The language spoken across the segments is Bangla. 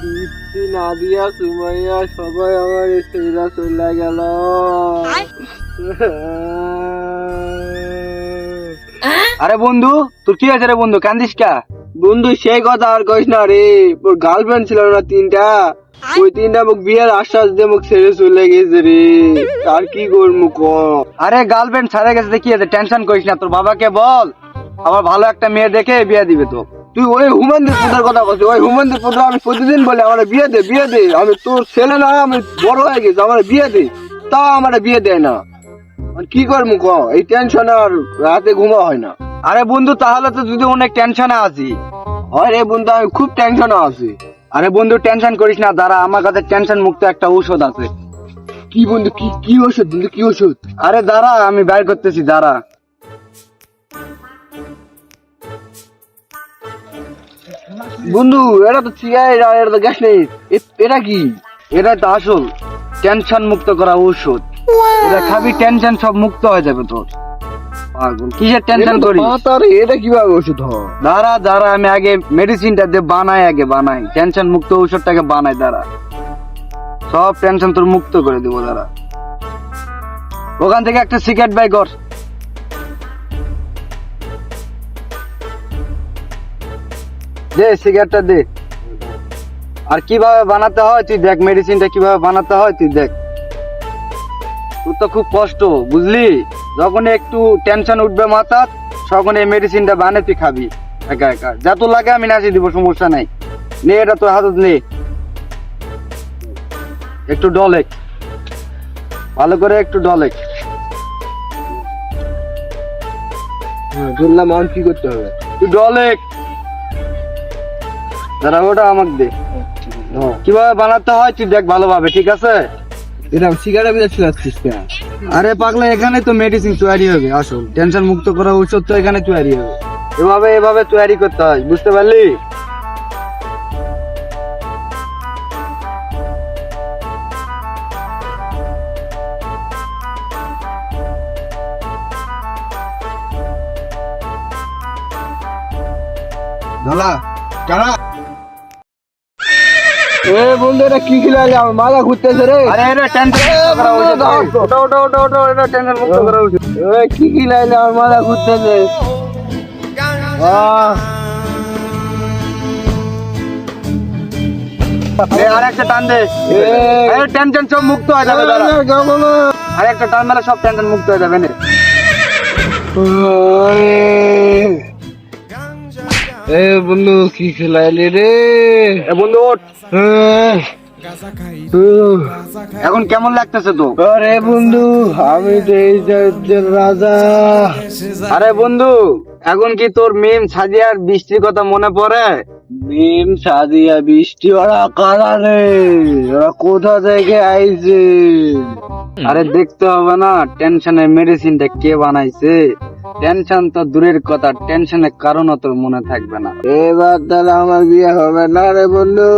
দীপ্তি, নাদিয়া, সুমাইয়া সবাই আমার ছেড়া চলে গেল। আরে বন্ধু, তোর কি হয়েছে রে বন্ধু? কান্দিস কা? বন্ধু সেই কথা আর কইস না রে, ওর গার্লফ্রেন্ড ছিল না তিনটা, ওই তিনটা মুখ বিয়ের আশ্বাস দিয়ে মুখ ছেড়ে চলে গেছে রে। আর কি করবো ক? আরে গার্লফ্রেন্ড ছাড়া গেছে দেখি, টেনশন করিস না, তোর বাবাকে বল আবার ভালো একটা মেয়ে দেখে বিয়ে দিবে তো। তুই ওই হুমানদের পুত্রের কথা বলছিস? ওই হুমানদের পুত্র আমি প্রতিদিন বলি আমার বিয়ে দে বিয়ে দে, আমি তোর ছেলে না, আমি বড় হয়ে গেছি, আমার বিয়ে দে, তাও আমার বিয়ে দেয় না। কি করবো ক? এই টেনশন আর রাতে ঘুমা হয় না। আরে বন্ধু, তাহলে তো যদি অনেক টেনশনে আছি। হয় রে বন্ধু, আমি খুব টেনশনে আছি। আরে বন্ধু টেনশন করিস না, দাঁড়া, আমার কাছে টেনশন মুক্ত একটা ঔষধ আছে। কি বন্ধু, কি কি ওষুধ বন্ধু, কি ওষুধ? আরে দাঁড়া, আমি বাইর করতেছি, দাঁড়া। বন্ধু এটা তো সিগারেট, এটা তো গ্যাস নেই, এটা কি? এটা তো আসল টেনশন মুক্ত করা ঔষধ। এটা খাবি, টেনশন সব মুক্ত হয়ে যাবে তোর। পাগল, কিসের টেনশন করিস? এটা কিভাবে ওষুধ হয়? দাঁড়া দাঁড়া, আমি আগে মেডিসিনটা দিয়ে বানাই টেনশন মুক্ত ঔষধটাকে বানাই, দাঁড়া। সব টেনশন তোর মুক্ত করে দেবো, দাঁড়া। ওখান থেকে একটা সিগারেট বাই কর। দে সিগারেটটা দে। আর কিভাবে বানাতে হয় তুই দেখ, মেডিসিনটা কিভাবে বানাতে হয় তুই দেখ। তোর তো খুব কষ্ট, বুঝলি? যখন একটু টেনশন উঠবে মাথা, তখন এই মেডিসিনটা বানিয়ে তুই খাবি একা একা। যা তোর লাগে আমি নাচিয়ে দিব, সমস্যা নাই। নে, এটা তোর হাতত নে, একটু ডলেক, ভালো করে একটু ডলেক। বললাম আমার কি করতে হবে? তুই ডলেক, দাঁড়া, ওটা আমাকে দে। কিভাবে বানাতে হয় তুই দেখ ভালোভাবে, ঠিক আছে? এরকম সিগারেট বিয়ে ছিলাচ্ছিস কেন? আরে পাগলা, এখানে তো মেডিসিন তৈরি হবে, আসল টেনশন মুক্ত করা ঔষধ তো এখানে তৈরি হবে। এভাবে তৈরি করতে হয়, বুঝতে পারলি? ধলা কারা? এ বন্ধু, এটা কি খিলালি? আমার মাথা ঘুরতেছে রে। আরে এটা টেনশন মুক্ত করা ঔষধ। ওটা এটা টেনশন মুক্ত করা ঔষধ। এ কি খিলালি? আমার মাথা ঘুরতেছে। আর একটা টান দে, টেনশন সব মুক্ত হয়ে যাবে, দাঁড়া। আর একটা টান মেলে সব টেনশন মুক্ত হয়ে যাবে। এ বন্ধু কি খিলাইলি রে? বন্ধু ওঠ। এখন কেমন লাগতেছে তো? আরে বন্ধু, আমি তো এই রাজ্যের রাজা। আরে বন্ধু, এখন কি তোর মেম সাদিয়ার বৃষ্টির কথা মনে পড়ে? মিম, সাদিয়া, বৃষ্টি, ওরা কারা রে? ওরা কোথা থেকে আইছে? আরে দেখতে হবে না টেনশনের মেডিসিনটা কে বানাইছে? টেনশন তো দূরের কথা, টেনশনের কারণও তোর মনে থাকবে না। এবার তাহলে আমার বিয়ে হবে না রে বন্ধু?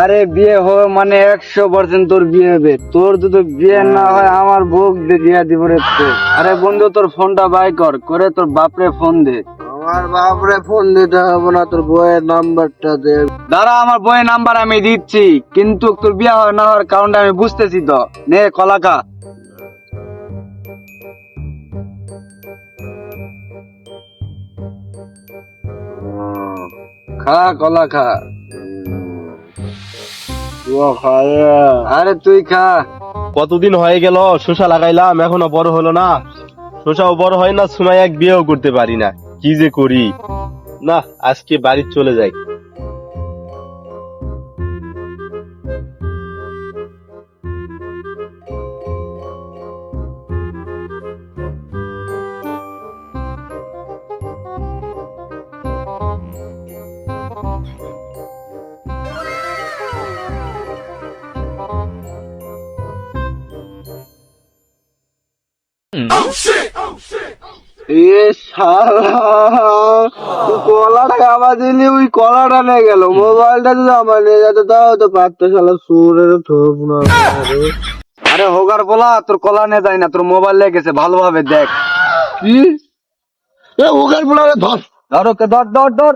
আরে বিয়ে হবে মানে 100% তোর বিয়ে হবে। তোর যদি বিয়ে না হয় আমার ভোগ দিয়ে দিব রে তোর। আরে বন্ধু, তোর ফোনটা বাই করে তোর বাপরে ফোন দে। আমার বাপরে ফোন দিতে হবে না, তোর বইয়ের নাম্বারটা দে। দাঁড়া, আমার বইয়ের নাম্বার আমি দিচ্ছি, কিন্তু তোর বিয়ে হয় না হওয়ার কারণটা আমি বুঝতেছি তো। নে কলাকা। খা কলা খা। আরে তুই খা। কতদিন হয়ে গেল শসা লাগাইলাম, এখনো বড় হলো না। শসাও বড় হয় না, সময় এক বিয়েও করতে পারি না। কি যে করি না, আজকে বাড়ি চলে যাই। এ শালা, কলাটা আবার দিলি, ওই কলাটা নিয়ে গেল। মোবাইলটা যদি আমার নিয়ে যেত তাও তো পারতো, শালা সুরের থোপ না। আরে হোগার বলা, তোর কলা নিয়ে যায় না, তোর মোবাইল লেগেছে, ভালোভাবে দেখ। কি? এ ওখানে বলে ধর। ধর ওকে, ধর ধর ধর।